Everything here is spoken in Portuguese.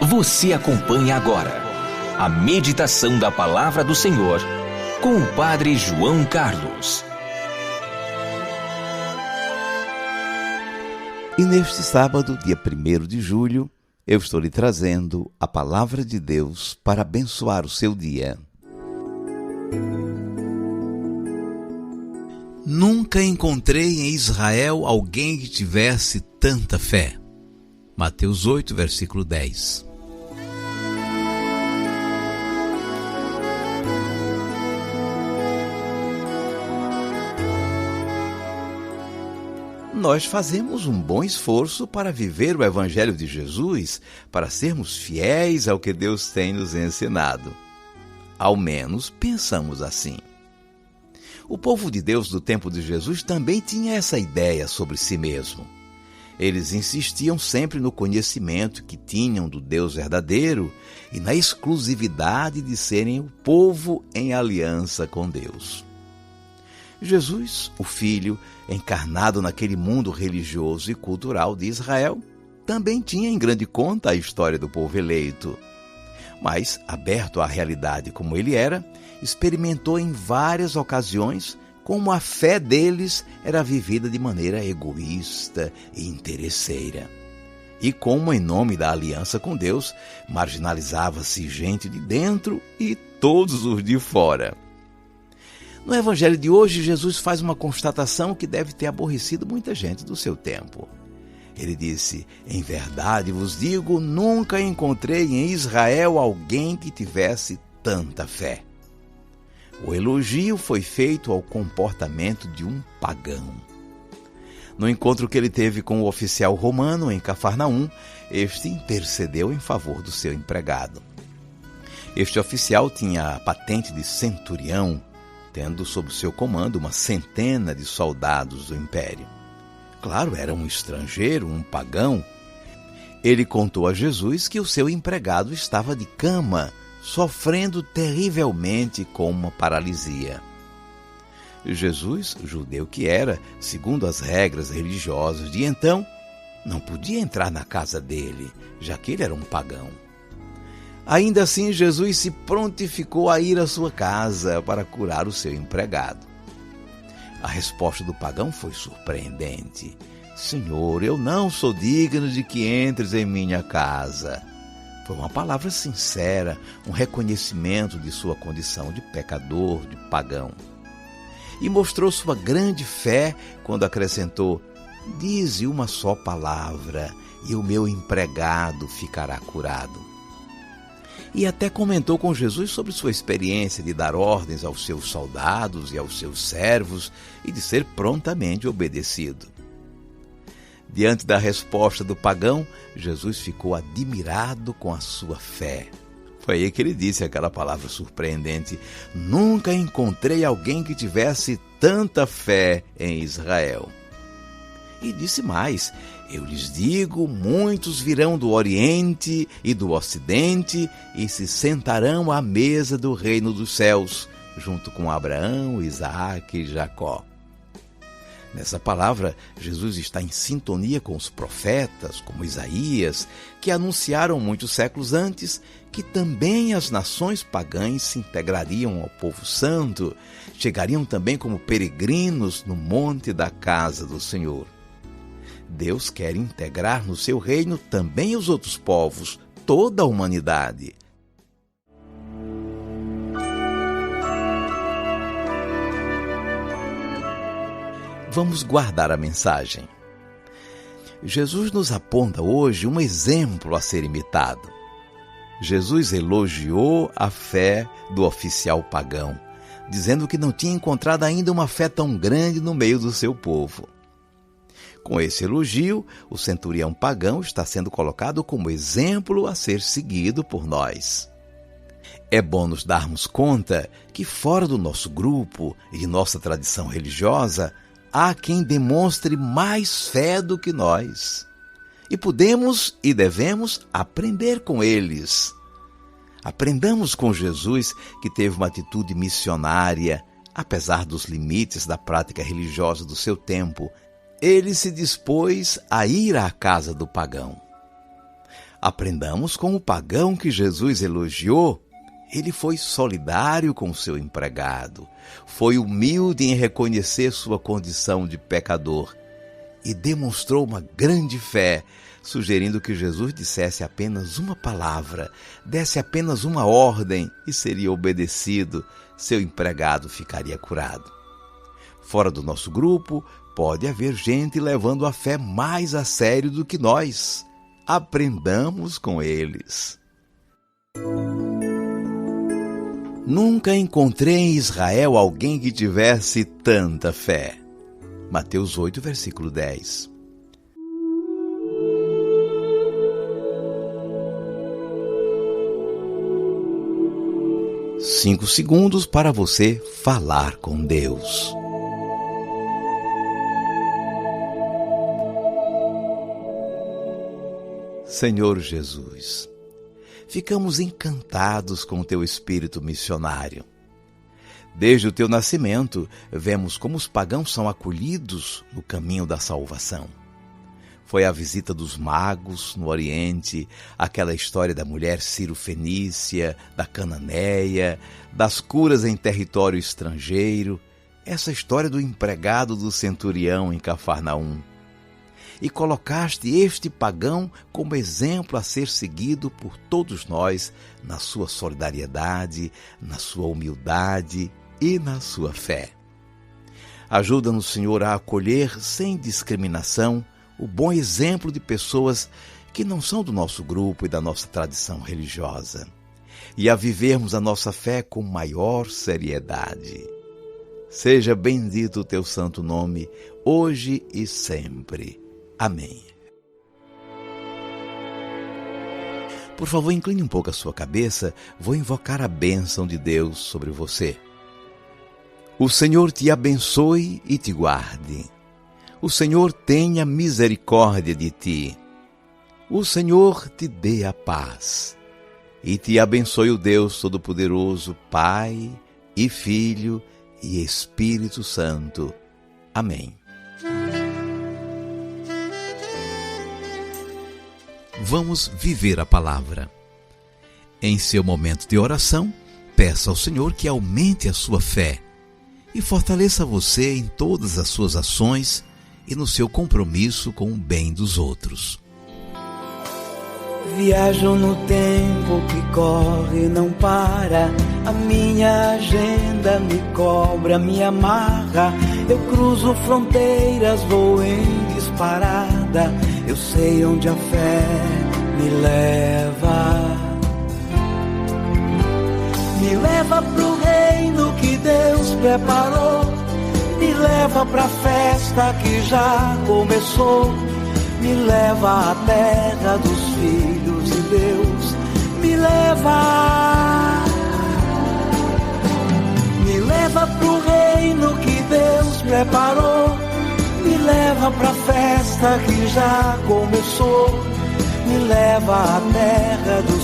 Você acompanha agora a meditação da Palavra do Senhor com o Padre João Carlos. E neste sábado, dia 1º de julho, eu estou lhe trazendo a Palavra de Deus para abençoar o seu dia. Nunca encontrei em Israel alguém que tivesse tanta fé. Mateus 8, versículo 10. Nós fazemos um bom esforço para viver o Evangelho de Jesus, para sermos fiéis ao que Deus tem nos ensinado. Ao menos pensamos assim. O povo de Deus do tempo de Jesus também tinha essa ideia sobre si mesmo. Eles insistiam sempre no conhecimento que tinham do Deus verdadeiro e na exclusividade de serem o povo em aliança com Deus. Jesus, o Filho, encarnado naquele mundo religioso e cultural de Israel, também tinha em grande conta a história do povo eleito. Mas, aberto à realidade como ele era, experimentou em várias ocasiões como a fé deles era vivida de maneira egoísta e interesseira. E como, em nome da aliança com Deus, marginalizava-se gente de dentro e todos os de fora. No Evangelho de hoje, Jesus faz uma constatação que deve ter aborrecido muita gente do seu tempo. Ele disse: "Em verdade vos digo, nunca encontrei em Israel alguém que tivesse tanta fé." O elogio foi feito ao comportamento de um pagão. No encontro que ele teve com o oficial romano em Cafarnaum, este intercedeu em favor do seu empregado. Este oficial tinha a patente de centurião, tendo sob seu comando uma centena de soldados do império. Claro, era um estrangeiro, um pagão. Ele contou a Jesus que o seu empregado estava de cama, sofrendo terrivelmente com uma paralisia. Jesus, judeu que era, segundo as regras religiosas de então, não podia entrar na casa dele, já que ele era um pagão. Ainda assim, Jesus se prontificou a ir à sua casa para curar o seu empregado. A resposta do pagão foi surpreendente. "Senhor, eu não sou digno de que entres em minha casa." Foi uma palavra sincera, um reconhecimento de sua condição de pecador, de pagão. E mostrou sua grande fé quando acrescentou: "Dize uma só palavra e o meu empregado ficará curado." E até comentou com Jesus sobre sua experiência de dar ordens aos seus soldados e aos seus servos e de ser prontamente obedecido. Diante da resposta do pagão, Jesus ficou admirado com a sua fé. Foi aí que ele disse aquela palavra surpreendente: "Nunca encontrei alguém que tivesse tanta fé em Israel." E disse mais: "Eu lhes digo, muitos virão do Oriente e do Ocidente e se sentarão à mesa do reino dos céus, junto com Abraão, Isaque e Jacó." Nessa palavra, Jesus está em sintonia com os profetas, como Isaías, que anunciaram muitos séculos antes que também as nações pagãs se integrariam ao povo santo, chegariam também como peregrinos no monte da casa do Senhor. Deus quer integrar no seu reino também os outros povos, toda a humanidade. Vamos guardar a mensagem. Jesus nos aponta hoje um exemplo a ser imitado. Jesus elogiou a fé do oficial pagão, dizendo que não tinha encontrado ainda uma fé tão grande no meio do seu povo. Com esse elogio, o centurião pagão está sendo colocado como exemplo a ser seguido por nós. É bom nos darmos conta que fora do nosso grupo e de nossa tradição religiosa, há quem demonstre mais fé do que nós. E podemos e devemos aprender com eles. Aprendamos com Jesus, que teve uma atitude missionária, apesar dos limites da prática religiosa do seu tempo. Ele se dispôs a ir à casa do pagão. Aprendamos com o pagão que Jesus elogiou. Ele foi solidário com seu empregado, foi humilde em reconhecer sua condição de pecador e demonstrou uma grande fé, sugerindo que Jesus dissesse apenas uma palavra, desse apenas uma ordem e seria obedecido, seu empregado ficaria curado. Fora do nosso grupo, pode haver gente levando a fé mais a sério do que nós. Aprendamos com eles. Nunca encontrei em Israel alguém que tivesse tanta fé. Mateus 8, versículo 10. Cinco segundos para você falar com Deus. Senhor Jesus, ficamos encantados com o teu espírito missionário. Desde o teu nascimento, vemos como os pagãos são acolhidos no caminho da salvação. Foi a visita dos magos no Oriente, aquela história da mulher Ciro-fenícia, da Cananeia, das curas em território estrangeiro, essa história do empregado do centurião em Cafarnaum. E colocaste este pagão como exemplo a ser seguido por todos nós na sua solidariedade, na sua humildade e na sua fé. Ajuda-nos, Senhor, a acolher sem discriminação o bom exemplo de pessoas que não são do nosso grupo e da nossa tradição religiosa, e a vivermos a nossa fé com maior seriedade. Seja bendito o teu santo nome, hoje e sempre. Amém. Por favor, incline um pouco a sua cabeça, vou invocar a bênção de Deus sobre você. O Senhor te abençoe e te guarde. O Senhor tenha misericórdia de ti. O Senhor te dê a paz. E te abençoe o Deus Todo-Poderoso, Pai e Filho e Espírito Santo. Amém. Vamos viver a palavra. Em seu momento de oração, peça ao Senhor que aumente a sua fé e fortaleça você em todas as suas ações e no seu compromisso com o bem dos outros. Viajo no tempo que corre e não para. A minha agenda me cobra, me amarra. Eu cruzo fronteiras, vou em disparada. Eu sei onde a fé me leva. Me leva pro reino que Deus preparou. Me leva pra festa que já começou. Me leva à terra dos filhos de Deus. Me leva pro reino que Deus preparou. Me leva pra festa que já começou. Me leva à terra dos